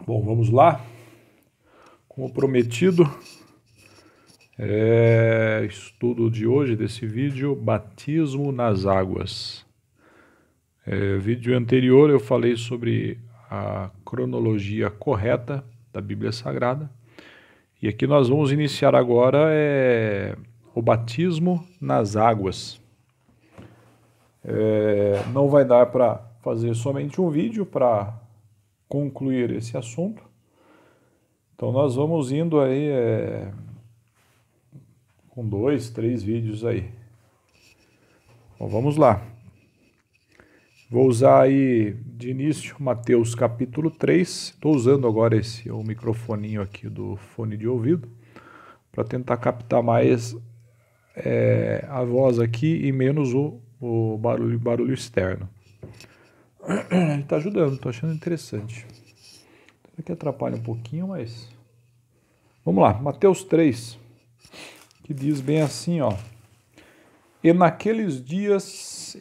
Bom, vamos lá. Como prometido, estudo de hoje desse vídeo, batismo nas águas. Vídeo anterior eu falei sobre a cronologia correta da Bíblia Sagrada. E aqui nós vamos iniciar agora o batismo nas águas. Não vai dar para fazer somente um vídeo para concluir esse assunto. Então nós vamos indo aí com 2, 3 vídeos aí. Bom, vamos lá. Vou usar aí de início Mateus capítulo 3. Estou usando agora o microfoninho aqui do fone de ouvido para tentar captar mais a voz aqui e menos o barulho externo. Está ajudando, estou achando interessante. Aqui atrapalha um pouquinho, mas... Vamos lá, Mateus 3, que diz bem assim, ó. E naqueles dias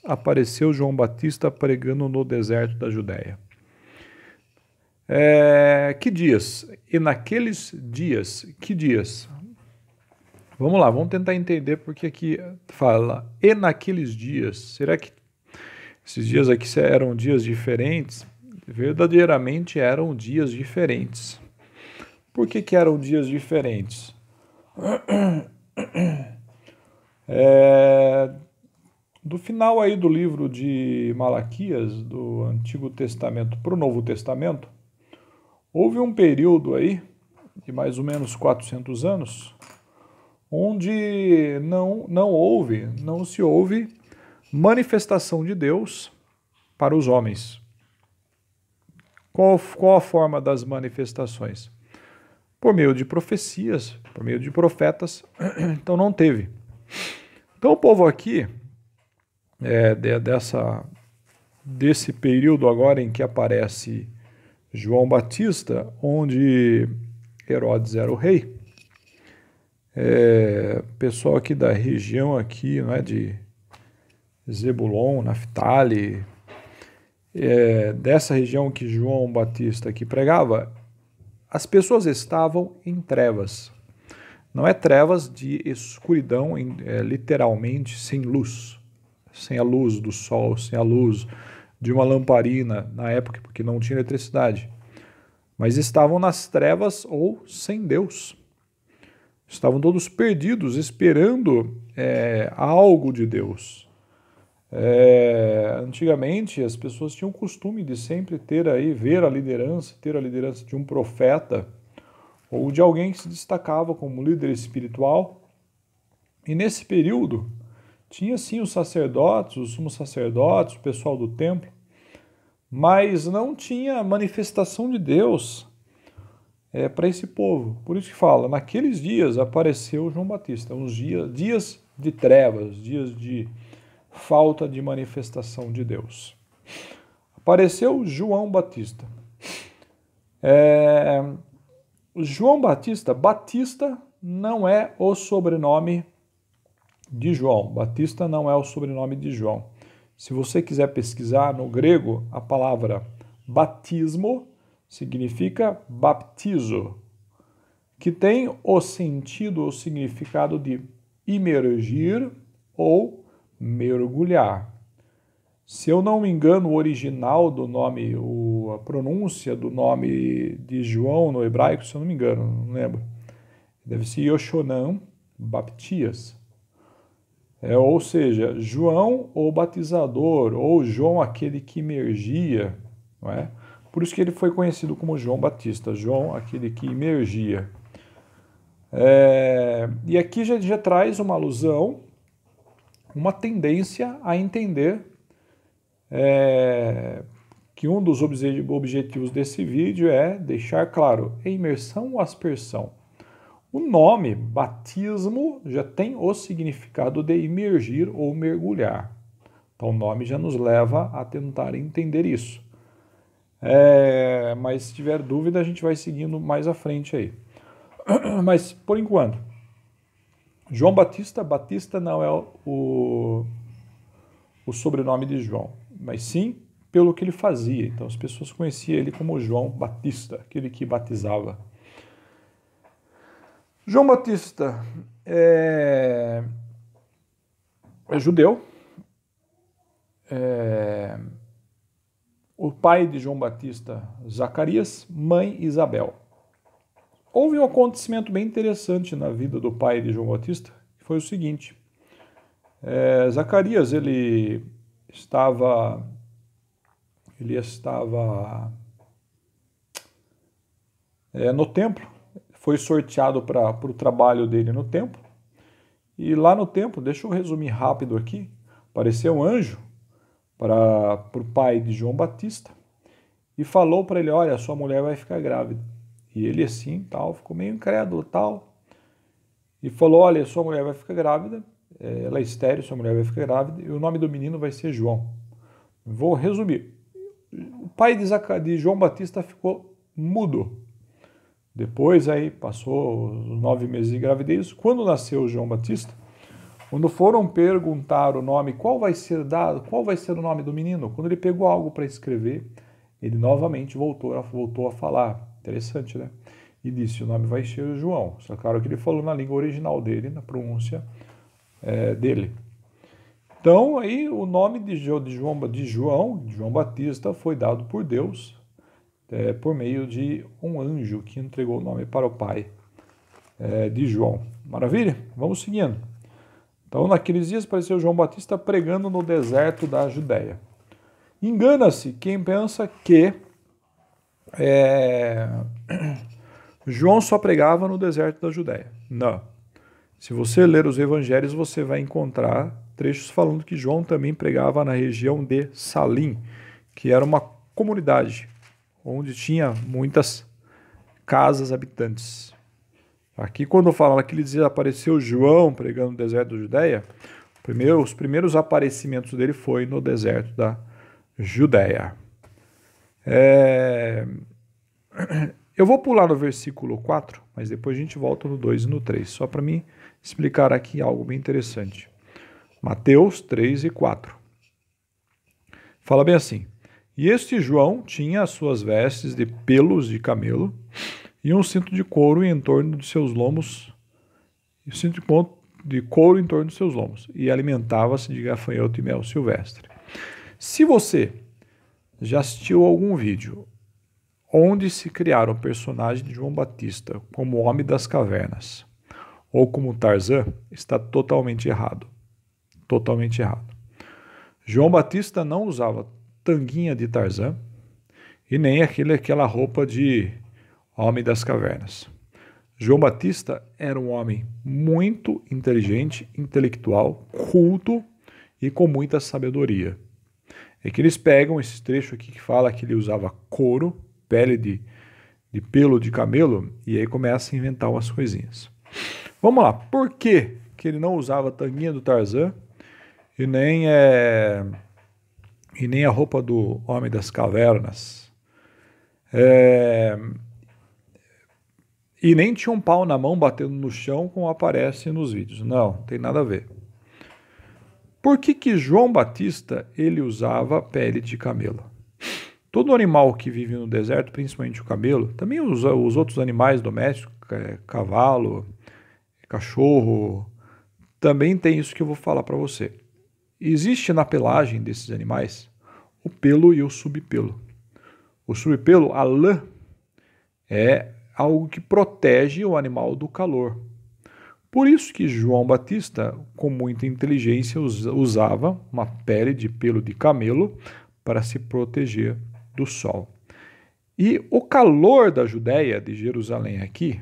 apareceu João Batista pregando no deserto da Judéia. Que dias? E naqueles dias, que dias? Vamos lá, vamos tentar entender porque aqui fala e naqueles dias. Será que esses dias aqui eram dias diferentes? Verdadeiramente eram dias diferentes. Por que eram dias diferentes? Do final aí do livro de Malaquias, do Antigo Testamento para o Novo Testamento, houve um período aí, de mais ou menos 400 anos, onde não se ouve manifestação de Deus para os homens. Qual a forma das manifestações? Por meio de profecias, por meio de profetas, então não teve. Então o povo aqui, desse período agora em que aparece João Batista, onde Herodes era o rei, pessoal aqui da região aqui, não é, de Zebulon, Naftali, dessa região que João Batista aqui pregava, as pessoas estavam em trevas. Não é trevas de escuridão, literalmente sem luz. Sem a luz do sol, sem a luz de uma lamparina na época, porque não tinha eletricidade. Mas estavam nas trevas ou sem Deus. Estavam todos perdidos, esperando algo de Deus. Antigamente as pessoas tinham o costume de sempre ter a liderança de um profeta ou de alguém que se destacava como líder espiritual. E nesse período tinha sim os sacerdotes, os sumos sacerdotes, o pessoal do templo, mas não tinha manifestação de Deus para esse povo. Por isso que fala, naqueles dias apareceu João Batista, uns dias de trevas, dias de falta de manifestação de Deus. Apareceu João Batista. João Batista, Batista não é o sobrenome de João. Batista não é o sobrenome de João. Se você quiser pesquisar no grego, a palavra batismo significa baptizo, que tem o sentido, o significado de imergir ou mergulhar. Se eu não me engano, o original do nome, a pronúncia do nome de João no hebraico, se eu não me engano, não lembro, deve ser Yoshonan Baptias. Ou seja, João o batizador, ou João aquele que imergia, não é? Por isso que ele foi conhecido como João Batista, João aquele que imergia. E aqui já traz uma alusão, uma tendência a entender que um dos objetivos desse vídeo é deixar claro a imersão ou aspersão. O nome batismo já tem o significado de imergir ou mergulhar. Então o nome já nos leva a tentar entender isso. Mas se tiver dúvida a gente vai seguindo mais à frente aí. Mas por enquanto, João Batista, Batista não é o sobrenome de João, mas sim pelo que ele fazia. Então as pessoas conheciam ele como João Batista, aquele que batizava. João Batista é judeu. O pai de João Batista, Zacarias, mãe Isabel. Houve um acontecimento bem interessante na vida do pai de João Batista, que foi o seguinte. Zacarias, ele estava no templo, foi sorteado para o trabalho dele no templo, e lá no templo, deixa eu resumir rápido aqui, apareceu um anjo para o pai de João Batista e falou para ele, olha, sua mulher vai ficar grávida. E ele assim, tal, ficou meio incrédulo, tal, e falou, olha, sua mulher vai ficar grávida, ela é estéril, sua mulher vai ficar grávida, e o nome do menino vai ser João. Vou resumir. O pai de João Batista ficou mudo. Depois aí passou os 9 meses de gravidez. Quando nasceu João Batista, quando foram perguntar o nome, qual vai ser o nome do menino? Quando ele pegou algo para escrever, ele novamente voltou a falar. Interessante, né? E disse, o nome vai ser João. Só claro que ele falou na língua original dele, na pronúncia dele. Então, aí o nome de João Batista foi dado por Deus por meio de um anjo que entregou o nome para o pai de João. Maravilha? Vamos seguindo. Então, naqueles dias apareceu João Batista pregando no deserto da Judéia. Engana-se quem pensa que João só pregava no deserto da Judéia. Não. Se você ler os evangelhos, você vai encontrar trechos falando que João também pregava na região de Salim, que era uma comunidade onde tinha muitas casas habitantes. Aqui, quando fala que ele dizia apareceu João pregando no deserto da Judéia, os primeiros aparecimentos dele foi no deserto da Judéia. Eu vou pular no versículo 4, mas depois a gente volta no 2 e no 3, só para mim explicar aqui algo bem interessante. Mateus 3 e 4. Fala bem assim. E este João tinha as suas vestes de pelos de camelo e um cinto de couro em torno de seus lomos, e alimentava-se de gafanhoto e mel silvestre. Se você já assistiu algum vídeo onde se criaram o personagem de João Batista como Homem das Cavernas ou como Tarzan, está totalmente errado. Totalmente errado. João Batista não usava tanguinha de Tarzan e nem aquela roupa de Homem das Cavernas. João Batista era um homem muito inteligente, intelectual, culto e com muita sabedoria. É que eles pegam esse trecho aqui que fala que ele usava couro, pele de pelo de camelo, e aí começa a inventar umas coisinhas. Vamos lá, por que ele não usava a tanguinha do Tarzan e nem a roupa do Homem das Cavernas? E nem tinha um pau na mão batendo no chão como aparece nos vídeos. Não tem nada a ver. Por que João Batista ele usava pele de camelo? Todo animal que vive no deserto, principalmente o camelo, também os outros animais domésticos, cavalo, cachorro, também tem isso que eu vou falar para você. Existe na pelagem desses animais o pelo e o subpelo. O subpelo, a lã, é algo que protege o animal do calor. Por isso que João Batista, com muita inteligência, usava uma pele de pelo de camelo para se proteger do sol. E o calor da Judéia, de Jerusalém aqui,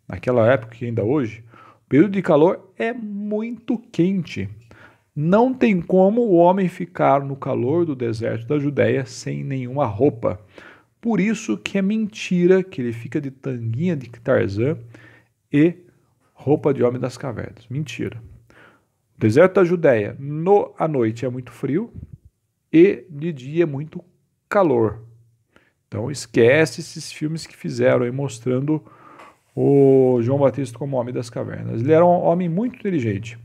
naquela época e ainda hoje, o período de calor é muito quente. Não tem como o homem ficar no calor do deserto da Judéia sem nenhuma roupa. Por isso que é mentira que ele fica de tanguinha de Tarzan e roupa de Homem das Cavernas. Mentira. O deserto da Judéia, à noite é muito frio e de dia é muito calor. Então esquece esses filmes que fizeram aí mostrando o João Batista como Homem das Cavernas. Ele era um homem muito inteligente.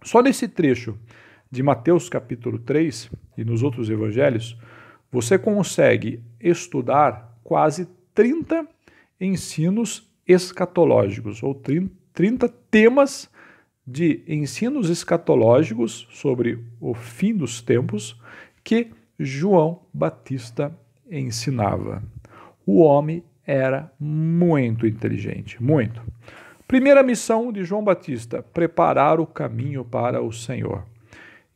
Só nesse trecho de Mateus capítulo 3 e nos outros evangelhos, você consegue estudar quase 30 ensinos escatológicos, ou 30 temas de ensinos escatológicos sobre o fim dos tempos que João Batista ensinava. O homem era muito inteligente, muito. Primeira missão de João Batista, preparar o caminho para o Senhor.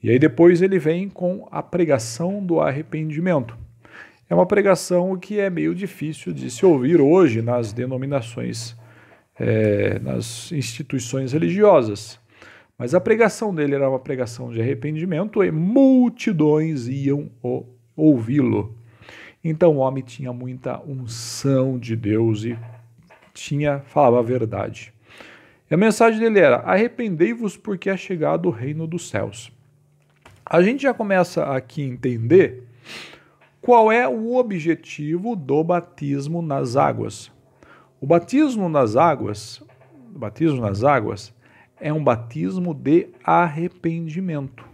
E aí depois ele vem com a pregação do arrependimento. É uma pregação que é meio difícil de se ouvir hoje nas denominações, nas instituições religiosas. Mas a pregação dele era uma pregação de arrependimento e multidões iam ouvi-lo. Então o homem tinha muita unção de Deus e falava a verdade. E a mensagem dele era: arrependei-vos porque é chegado o reino dos céus. A gente já começa aqui a entender qual é o objetivo do batismo nas águas. O batismo nas águas é um batismo de arrependimento.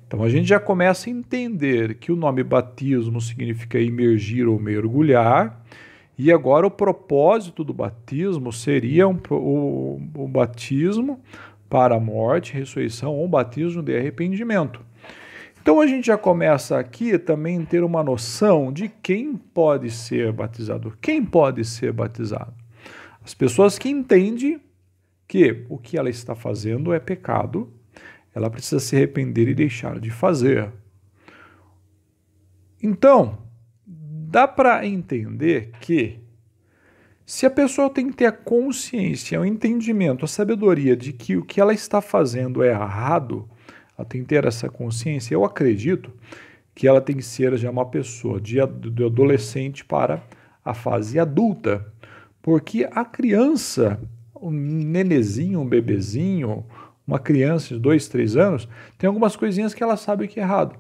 Então a gente já começa a entender que o nome batismo significa imergir ou mergulhar, e agora o propósito do batismo seria o batismo para a morte, ressurreição, ou um batismo de arrependimento. Então a gente já começa aqui também a ter uma noção de quem pode ser batizado. Quem pode ser batizado? As pessoas que entendem que o que ela está fazendo é pecado, ela precisa se arrepender e deixar de fazer. Então, dá para entender que se a pessoa tem que ter a consciência, o entendimento, a sabedoria de que o que ela está fazendo é errado, ela tem que ter essa consciência. Eu acredito que ela tem que ser já uma pessoa de adolescente para a fase adulta, porque a criança, um nenezinho, um bebezinho, uma criança de 2, 3 anos, tem algumas coisinhas que ela sabe que é errado.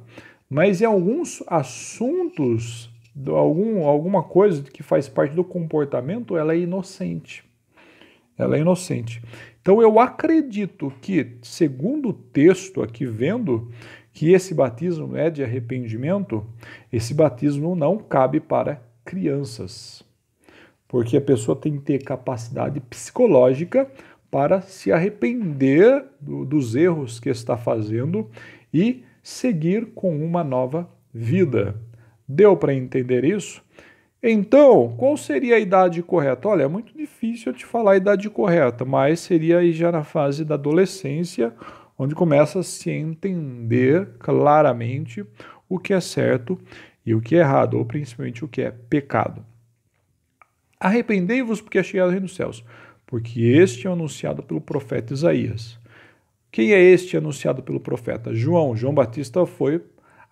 Mas em alguns assuntos, alguma coisa que faz parte do comportamento, ela é inocente. Ela é inocente. Então eu acredito que, segundo o texto aqui, vendo que esse batismo é de arrependimento, esse batismo não cabe para crianças. Porque a pessoa tem que ter capacidade psicológica para se arrepender dos erros que está fazendo e seguir com uma nova vida. Deu para entender isso? Então, qual seria a idade correta? Olha, é muito difícil eu te falar a idade correta, mas seria aí já na fase da adolescência, onde começa a se entender claramente o que é certo e o que é errado, ou principalmente o que é pecado. Arrependei-vos porque é chegado o reino dos céus, porque este é anunciado pelo profeta Isaías. Quem é este anunciado pelo profeta? João Batista foi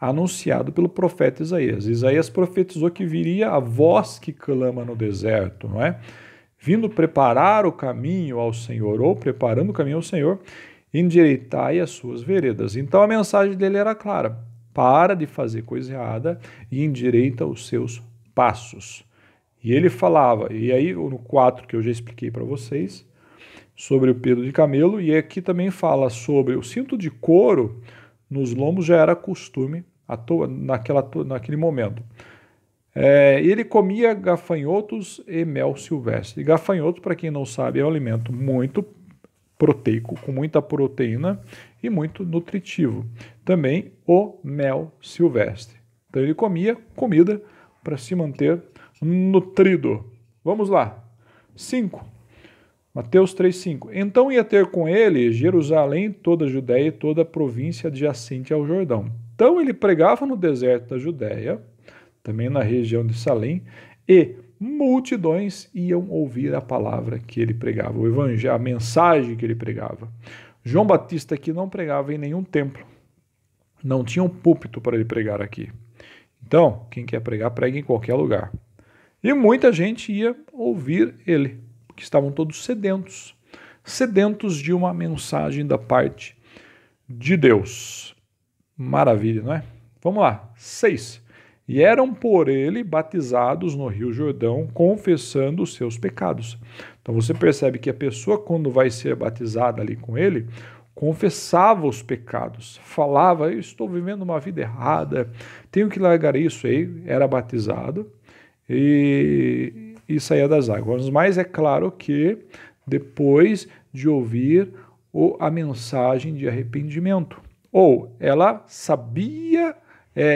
anunciado pelo profeta Isaías. Isaías profetizou que viria a voz que clama no deserto, não é? Vindo preparar o caminho ao Senhor, ou preparando o caminho ao Senhor, endireitai as suas veredas. Então a mensagem dele era clara: para de fazer coisa errada e endireita os seus passos. E ele falava, e aí no 4 que eu já expliquei para vocês, sobre o pelo de camelo, e aqui também fala sobre o cinto de couro nos lombos, já era costume naquele momento. Ele comia gafanhotos e mel silvestre. E gafanhoto, para quem não sabe, é um alimento muito proteico, com muita proteína e muito nutritivo. Também o mel silvestre. Então ele comia comida para se manter nutrido. Vamos lá. 5. Mateus 3,5. Então ia ter com ele Jerusalém, toda a Judéia e toda a província adjacente ao Jordão. Então ele pregava no deserto da Judéia, também na região de Salém, e multidões iam ouvir a palavra que ele pregava, o evangelho, a mensagem que ele pregava. João Batista aqui não pregava em nenhum templo. Não tinha um púlpito para ele pregar aqui. Então, quem quer pregar, prega em qualquer lugar. E muita gente ia ouvir ele, porque estavam todos sedentos de uma mensagem da parte de Deus. Maravilha, não é? Vamos lá. 6. E eram por ele batizados no Rio Jordão, confessando os seus pecados. Então você percebe que a pessoa, quando vai ser batizada ali com ele, confessava os pecados, falava, eu estou vivendo uma vida errada, tenho que largar isso aí, era batizado e saía das águas. Mas é claro que depois de ouvir a mensagem de arrependimento, ou ela sabia,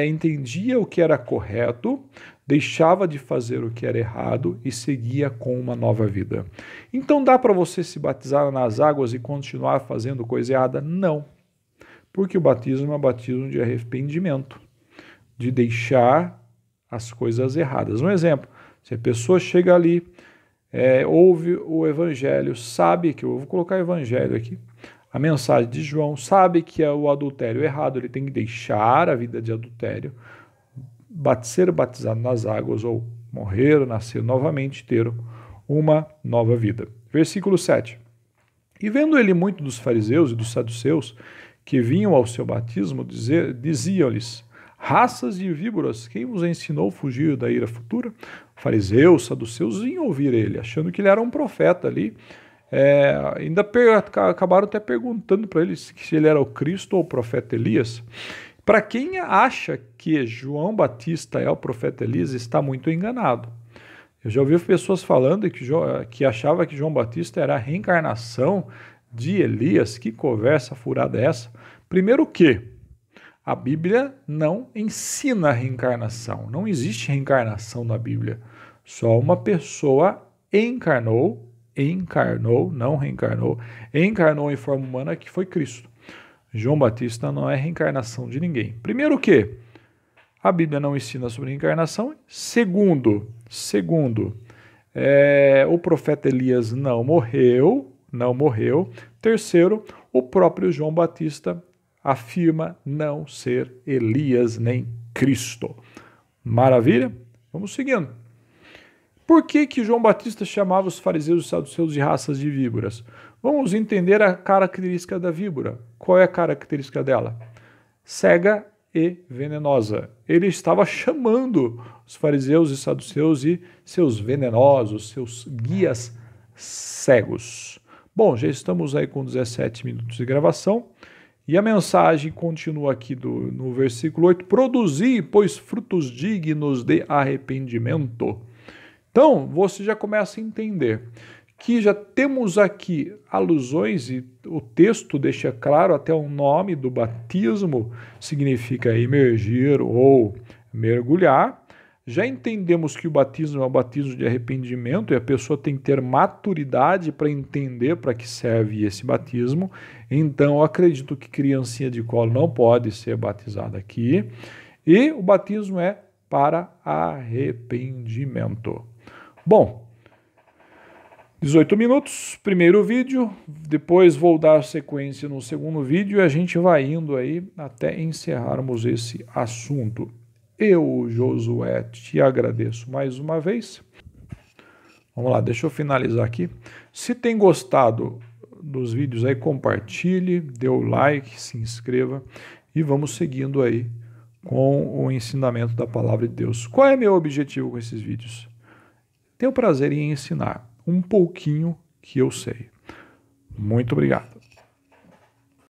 entendia o que era correto, deixava de fazer o que era errado e seguia com uma nova vida. Então dá para você se batizar nas águas e continuar fazendo coisa errada? Não. Porque o batismo é um batismo de arrependimento, de deixar as coisas erradas. Um exemplo, se a pessoa chega ali, ouve o evangelho, sabe que, eu vou colocar o evangelho aqui, a mensagem de João, sabe que é o adultério errado, ele tem que deixar a vida de adultério, ser batizado nas águas, ou morrer, nascer novamente, ter uma nova vida. Versículo 7. E vendo ele muito dos fariseus e dos saduceus que vinham ao seu batismo, diziam-lhes: raças de víboras, quem vos ensinou a fugir da ira futura? Fariseus, saduceus vinham ouvir ele, achando que ele era um profeta ali. Ainda acabaram até perguntando para ele se ele era o Cristo ou o profeta Elias. Para quem acha que João Batista é o profeta Elias, está muito enganado. Eu já ouvi pessoas falando que achava que João Batista era a reencarnação de Elias. Que conversa furada é essa? Primeiro que a Bíblia não ensina reencarnação. Não existe reencarnação na Bíblia. Só uma pessoa encarnou, não reencarnou, encarnou em forma humana, que foi Cristo. João Batista não é reencarnação de ninguém. Primeiro que a Bíblia não ensina sobre reencarnação. Segundo, o profeta Elias não morreu. Terceiro, o próprio João Batista afirma não ser Elias nem Cristo. Maravilha? Vamos seguindo. Por que João Batista chamava os fariseus e saduceus de raças de víboras? Vamos entender a característica da víbora. Qual é a característica dela? Cega e venenosa. Ele estava chamando os fariseus e saduceus e seus venenosos, seus guias cegos. Bom, já estamos aí com 17 minutos de gravação e a mensagem continua aqui no versículo 8. Produzi, pois, frutos dignos de arrependimento. Então, você já começa a entender que já temos aqui alusões, e o texto deixa claro, até o nome do batismo significa emergir ou mergulhar. Já entendemos que o batismo é um batismo de arrependimento e a pessoa tem que ter maturidade para entender para que serve esse batismo. Então, eu acredito que criancinha de colo não pode ser batizada aqui. E o batismo é para arrependimento. Bom, 18 minutos, primeiro vídeo, depois vou dar sequência no segundo vídeo e a gente vai indo aí até encerrarmos esse assunto. Eu, Josué, te agradeço mais uma vez. Vamos lá, deixa eu finalizar aqui. Se tem gostado dos vídeos aí, compartilhe, dê o like, se inscreva e vamos seguindo aí com o ensinamento da palavra de Deus. Qual é meu objetivo com esses vídeos? Tenho prazer em ensinar um pouquinho que eu sei. Muito obrigado.